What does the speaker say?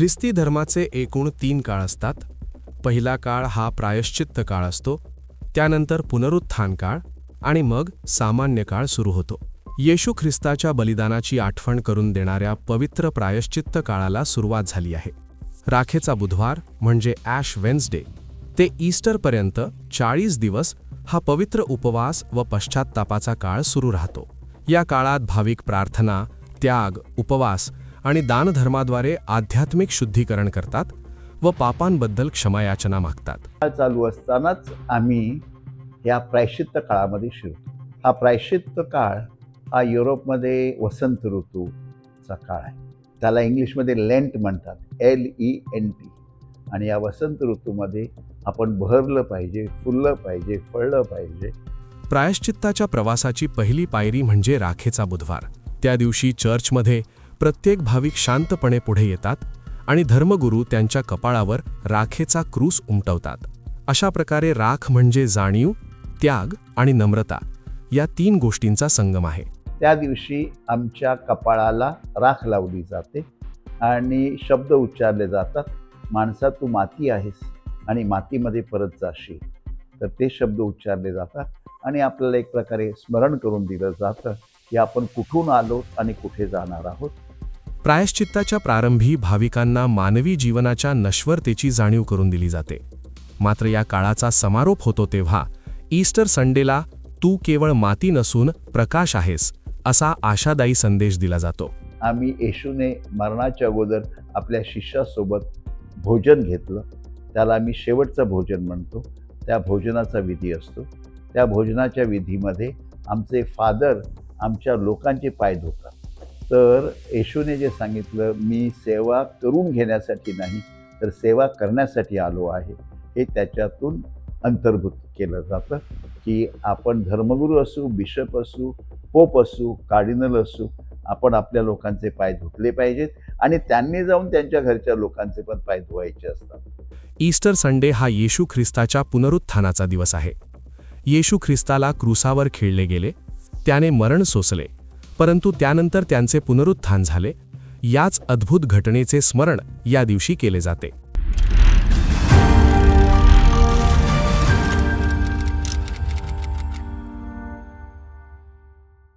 ख्रिस्ती धर्माचे एकूण 3 काळ असतात. पहिला काळ हा प्रायश्चित्त काळ असतो, त्यानंतर पुनरुत्थान काळ आणि मग सामान्य काळ सुरू होतो. येशू ख्रिस्ताच्या बलिदानाची आठवण करून देणाऱ्या पवित्र प्रायश्चित्त काळाला सुरुवात झाली आहे. राखेचा बुधवार म्हणजे ॲश वेन्सडे ते ईस्टरपर्यंत 40 दिवस हा पवित्र उपवास व पश्चात्तापाचा काळ सुरू राहतो. या काळात भाविक प्रार्थना, त्याग, उपवास आणि दानधर्माद्वारे आध्यात्मिक शुद्धीकरण करतात व पापांबद्दल क्षमायाचना मागतात. चालू असतानाच आम्ही या प्रायश्चित्त काळामध्ये शिरतो. हा प्रायश्चित्त काळ हा युरोपमध्ये वसंत ऋतूचा काळ आहे. त्याला इंग्लिशमध्ये लेंट म्हणतात, LENT. आणि या वसंत ऋतूमध्ये आपण बहरलं पाहिजे, फुललं पाहिजे, फळलं पाहिजे. प्रायश्चित्ताच्या प्रवासाची पहिली पायरी म्हणजे राखेचा बुधवार. त्या दिवशी चर्चमध्ये प्रत्येक भाविक शांतपणे पुढे येतात आणि धर्मगुरू त्यांच्या कपाळावर राखेचा क्रूस उमटवतात. अशा प्रकारे राख म्हणजे जाणीव, त्याग आणि नम्रता या 3 गोष्टींचा संगम आहे. त्या दिवशी आमच्या कपाळाला राख लावली जाते आणि शब्द उच्चारले जातात. माणसा, तू माती आहेस आणि मातीमध्ये परत जाशील. तर ते शब्द उच्चारले जातात आणि आपल्याला एक प्रकारे स्मरण करून दिलं जातं की आपण कुठून आलो आणि कुठे जाणार आहोत. प्रायश्चित्ताच्या प्रारंभी भाविकांना मानवी जीवनाच्या नश्वरतेची जाणीव करून दिली जाते. मात्र या काळाचा समारोप होतो तेव्हा ईस्टर संडेला तू केवळ माती नसून प्रकाश आहेस असा आशादायी संदेश दिला जातो. आम्ही येशूने मरणाच्या अगोदर आपल्या शिष्यासोबत भोजन घेतलं, त्याला आम्ही शेवटचं भोजन म्हणतो. त्या भोजनाचा विधी असतो. त्या भोजनाच्या विधीमध्ये आमचे फादर आमच्या लोकांचे पाय धुतात. तर येशूने जे सांगितलं, मी सेवा करून घेण्यासाठी नाही तर सेवा करण्यासाठी आलो आहे, हे त्याच्यातून अंतर्भूत केलं जातं की आपण धर्मगुरू असू, बिशप असू, पोप असू, कार्डिनल असू, आपण आपल्या लोकांचे पाय धुतले पाहिजेत आणि त्यांनी जाऊन त्यांच्या घरच्या लोकांचे पण पाय धुवायचे असतात. ईस्टर संडे हा येशू ख्रिस्ताच्या पुनरुत्थानाचा दिवस आहे. येशू ख्रिस्ताला क्रूसावर खिळले गेले, त्याने मरण सोसले, परंतु त्यानंतर त्यांचे पुनरुत्थान झाले. याच अद्भुत घटनेचे स्मरण या दिवशी केले जाते.